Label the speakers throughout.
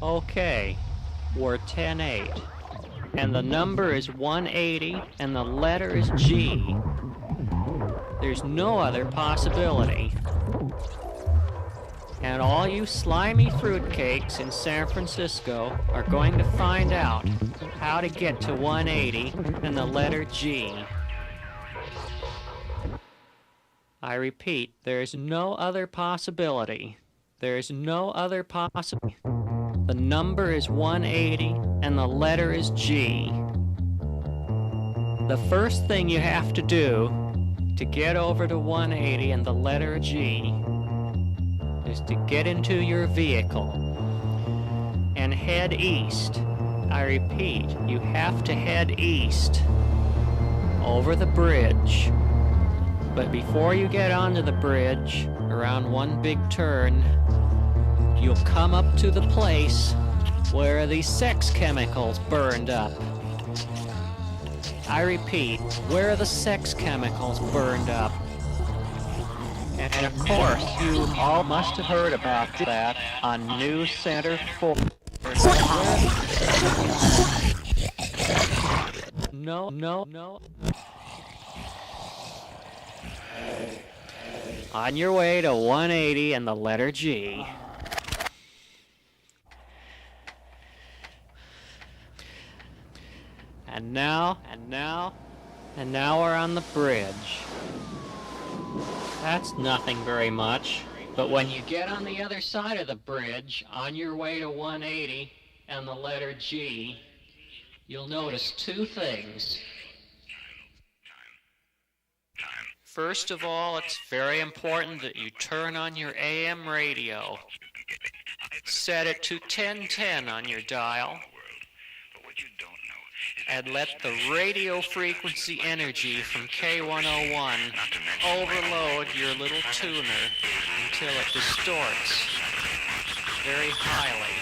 Speaker 1: Okay, we're 10-8. And the number is 180, and the letter is G. There's no other possibility. And all you slimy fruitcakes in San Francisco are going to find out how to get to 180 and the letter G. I repeat, there's no other possibility. There's no other possibility. The number is 180 and the letter is G. The first thing you have to do to get over to 180 and the letter G is to get into your vehicle and head east. I repeat, you have to head east over the bridge. But before you get onto the bridge, around one big turn, you'll come up to the place where the sex chemicals burned up. I repeat, where the sex chemicals burned up. And of course, you all must have heard about that on News Center 4. No. On your way to 180 and the letter G. And now we're on the bridge. That's nothing very much, but when you get on the other side of the bridge, on your way to 180 and the letter G, you'll notice two things. First of all, it's very important that you turn on your AM radio. Set it to 1010 on your dial. And let the radio frequency energy from K101 overload your little tuner until it distorts very highly.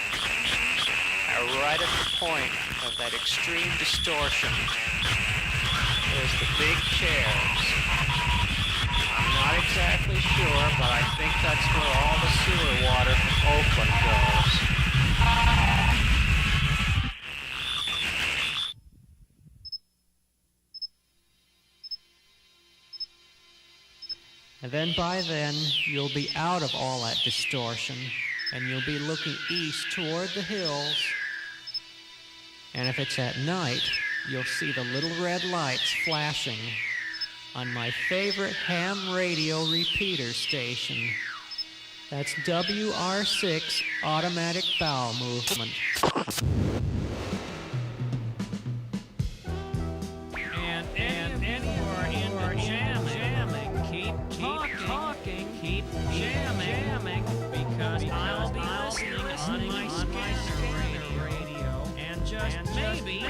Speaker 1: Right at the point of that extreme distortion, there's the big chairs. I'm not exactly sure, but I think that's where all the sewer water from Oakland goes. And then by then, you'll be out of all that distortion, and you'll be looking east toward the hills. And if it's at night, you'll see the little red lights flashing on my favorite ham radio repeater station. That's WR6 Automatic Bowel Movement. Keep jamming, because I'll be listening on my scanner radio, and just maybe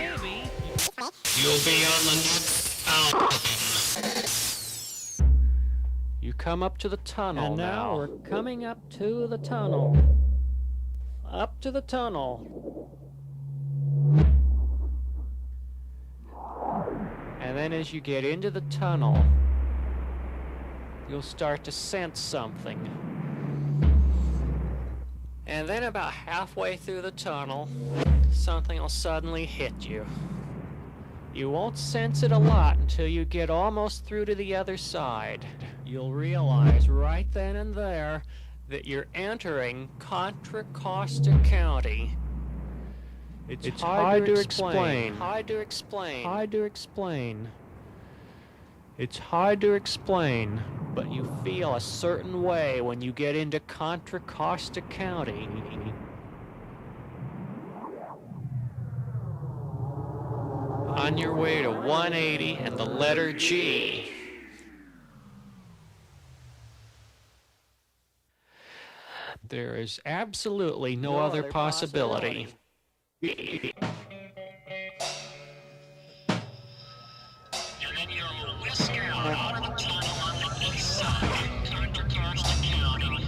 Speaker 1: you'll be on the next album. You come up to the tunnel and now. We're coming up to the tunnel. Up to the tunnel. And then as you get into the tunnel, you'll start to sense something. And then about halfway through the tunnel, something will suddenly hit you. You won't sense it a lot until you get almost through to the other side. You'll realize right then and there that you're entering Contra Costa County. It's hard to explain. It's hard to explain, but you feel a certain way when you get into Contra Costa County. On your way to 180 and the letter G. There is absolutely no other possibility.
Speaker 2: Out of the tunnel on the east side, Contra Costa County,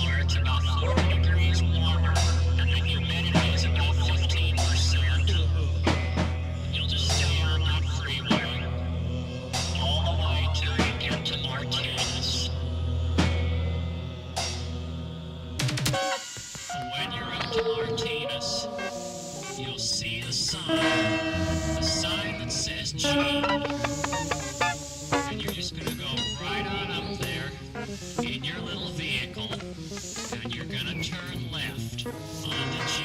Speaker 2: where it's about 40 degrees warmer, and the humidity is about 15%. You'll just stay on that freeway all the way till you get to Martinez. When to Martinez, you'll see a sign that says G. And you're just gonna go right on up there in your little vehicle, and you're gonna turn left onto G.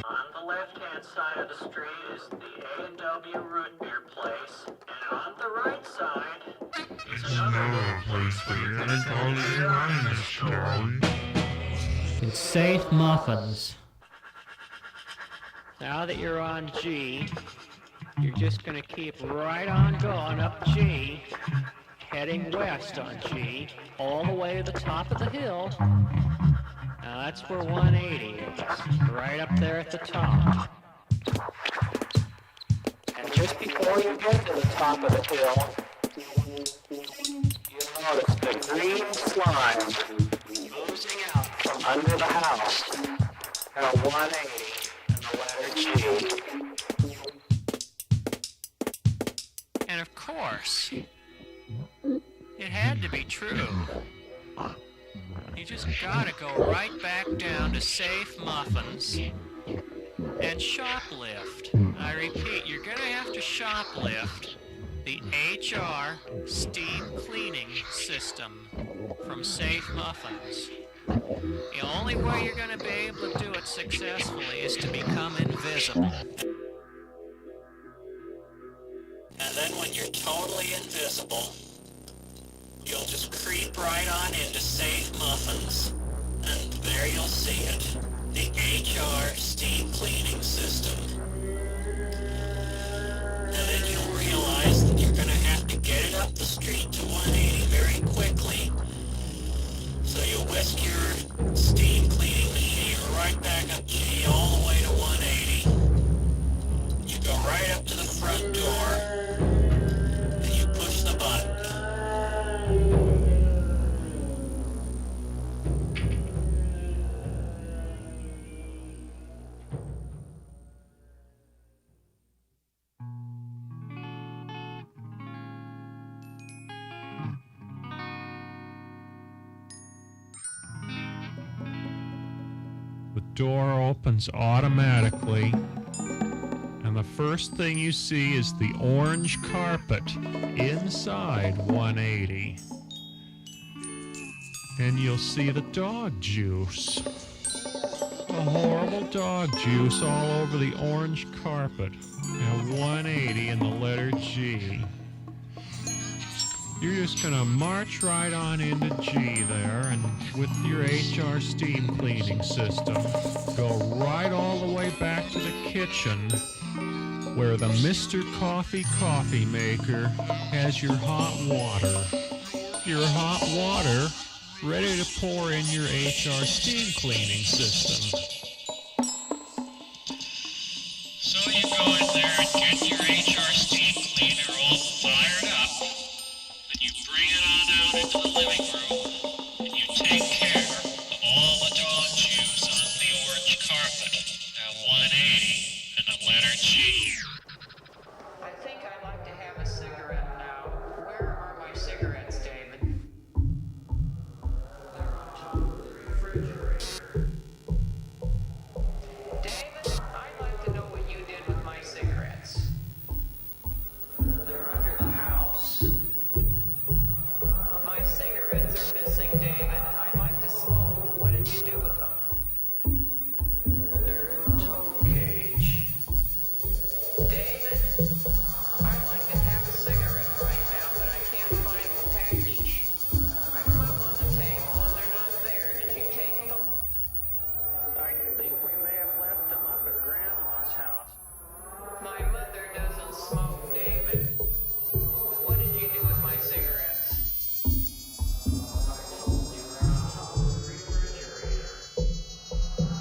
Speaker 2: On the left-hand side of the street is the A&W root beer place, and on the right side is another
Speaker 3: place for you to call your lines, Charlie.
Speaker 1: It's Safe Muffins. Now that you're on G, you're just going to keep right on going up G, heading west on G, all the way to the top of the hill. Now that's where 180 is, right up there at the top. And just before you get to the top of the hill, you'll notice the green slime oozing out from under the house. Now 180 and the letter G. And of course, it had to be true. You just gotta go right back down to Safe Muffins and shoplift. I repeat, you're gonna have to shoplift the HR steam cleaning system from Safe Muffins. The only way you're gonna be able to do it successfully is to become invisible. And then when you're totally invisible, you'll just creep right on into Safe Muffins, and there you'll see it, the HR steam cleaning system. And then you'll realize that you're gonna have to get it up the street to 180 very quickly. So you whisk your steam cleaning machine right back up G all the way to 180. You go right up to the front door, and you push the button.
Speaker 3: The door opens automatically, and the first thing you see is the orange carpet inside 180. And you'll see the dog juice. The horrible dog juice all over the orange carpet. And 180 and the letter G. You're just gonna march right on into G there, and with your HR steam cleaning system, go right all the way back to the kitchen, where the Mr. Coffee coffee maker has your hot water. Your hot water ready to pour in your HR steam cleaning system.
Speaker 2: So you go in there and get your HR steam cleaner all fired up. Then you bring it on out into the living room, and you take care of all the dog juice on the orange carpet at 180 and the letter G. I think I'd like to have a cigarette now. Where are my cigarettes, David? They're on top of the refrigerator. David, I'd like to know what you did with my cigarettes. They're under the house. My cigarettes are missing, David. I'd like to smoke. What did you do with them? They're in the tow cage. David, I'd like to have a cigarette right now, but I can't find the package. I put them on the table and they're not there. Did you take them? I think we may have left them up at Grandma's house. My mother doesn't smoke, David. What did you do with my cigarettes? I told you they're on top of the refrigerator.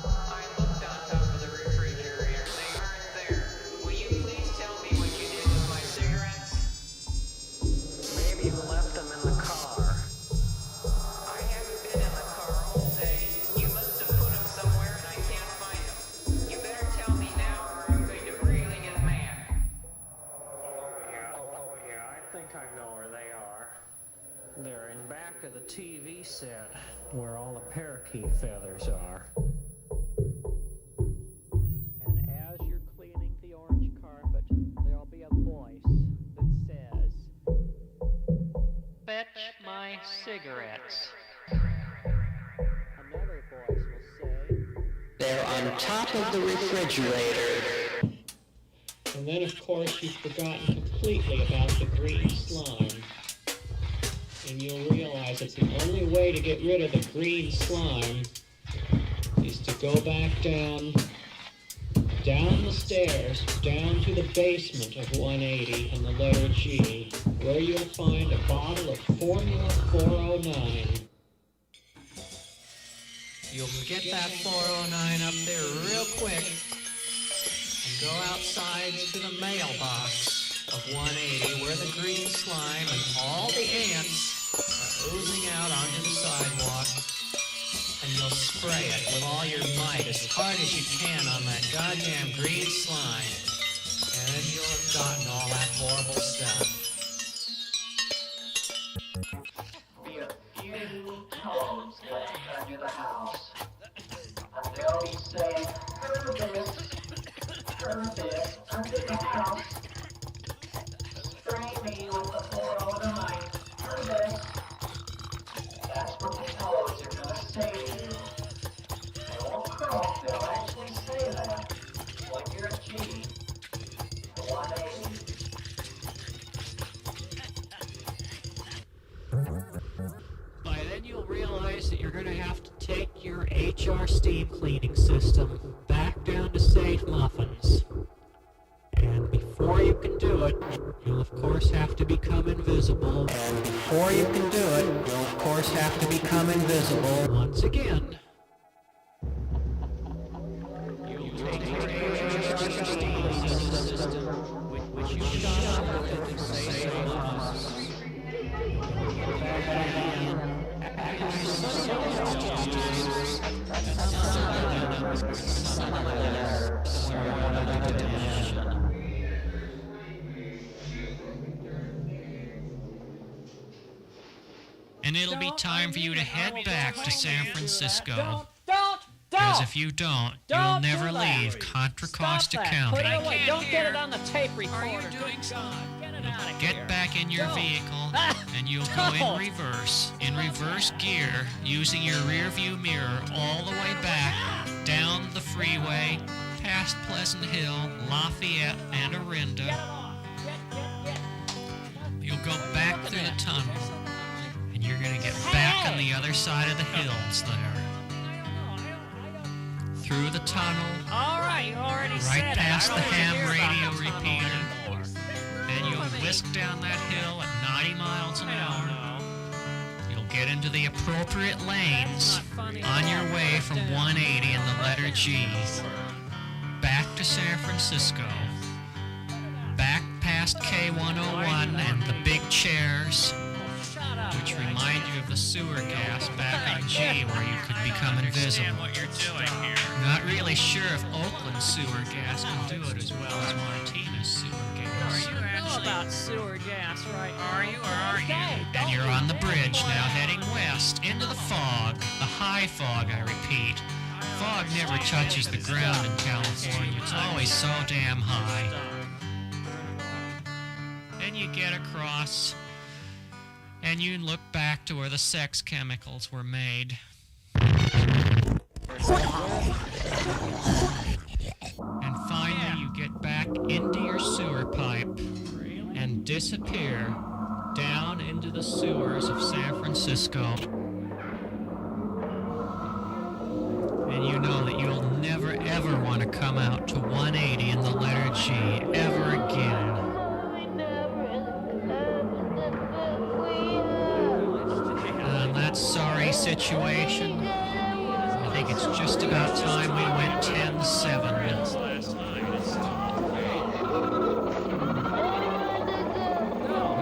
Speaker 2: I looked on top of the refrigerator. They aren't there. Will you please tell me what you did with my cigarettes? Maybe you left them in the car. I haven't been in the car all day. You must have put them somewhere and I can't find them. You better tell me now or I'm going to really get mad. Oh yeah, I think I know where they are. They're in back of the TV set, where all the parakeet feathers are.
Speaker 1: my cigarettes. Another voice will say,
Speaker 4: They're on top of the refrigerator.
Speaker 5: And then, of course, you've forgotten completely about the green slime. And you'll realize that the only way to get rid of the green slime is to go back down the stairs, down to the basement of 180 and the letter G, where you'll find a bottle of Formula 409.
Speaker 1: you'll get that 409 up there real quick and go outside to the mailbox of 180 where the green slime and all the ants are oozing out onto the sidewalk, and you'll spray it with all your might as hard as you can on that goddamn green slime, and then you'll have gotten all that horrible stuff.
Speaker 2: Be a few tones left under the house. And they'll be saying, heard this, under the house. Spray me with the 409. Heard this. That's what the tones are gonna say to you. They won't croak, they'll actually say that. When you're a G, the 180.
Speaker 1: By then you'll realize that you're going to have to take your HR steam cleaning system back down to St. Muffins. And before you can do it, you'll of course have to become invisible. And before you can do it, you'll of course have to become invisible once again. You'll take your HR steam system, which you shot at St. Muffins.
Speaker 6: And it'll be time for you to head back to San Francisco.
Speaker 1: Don't!
Speaker 6: Because if you don't, you'll never
Speaker 1: do that.
Speaker 6: leave Contra Costa
Speaker 1: Stop that.
Speaker 6: County.
Speaker 1: Put it away. Don't get it on the tape recorder.
Speaker 6: Are you doing
Speaker 1: God, get it out of here.
Speaker 6: Get back in your
Speaker 1: Don't.
Speaker 6: vehicle, and you'll go in reverse gear, using your rear view mirror all the way back, down the freeway, past Pleasant Hill, Lafayette, and Orinda.
Speaker 1: Get it off. Get.
Speaker 6: You'll go back through the tunnel, and you're going to get back on the other side of the hills there. Through the tunnel,
Speaker 1: All right, you already
Speaker 6: right
Speaker 1: said
Speaker 6: past
Speaker 1: it.
Speaker 6: the
Speaker 1: I don't
Speaker 6: ham
Speaker 1: wanna hear
Speaker 6: radio
Speaker 1: about the tunnel
Speaker 6: repeater.
Speaker 1: anymore.
Speaker 6: Then you'll whisk down that hill at 90 miles an hour. You'll get into the appropriate lanes on your way from 180 and the letter G. Back to San Francisco. Back past K101 and the big chairs,
Speaker 1: Shut up.
Speaker 6: which remind you of the sewer gas back on G where you could become invisible.
Speaker 3: What you're doing here?
Speaker 6: Not really sure if Oakland sewer gas can do it as well as Martinez sewer gas.
Speaker 1: You know about sewer gas, right?
Speaker 3: Are you or aren't you?
Speaker 1: Okay,
Speaker 6: And you're on the bridge now, heading west into the fog, the high fog, I repeat. Fog never touches the ground in California. It's always so damn high. Then you get across, and you look back to where the sex chemicals were made. And finally, you get back into your sewer pipe and disappear down into the sewers of San Francisco. And you know that you'll never ever want to come out to 180 in the letter G ever again. And that sorry situation, I think it's just about time we went 10-7.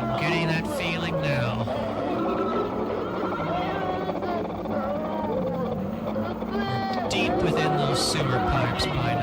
Speaker 6: I'm getting that feeling now. We're deep within those sewer pipes by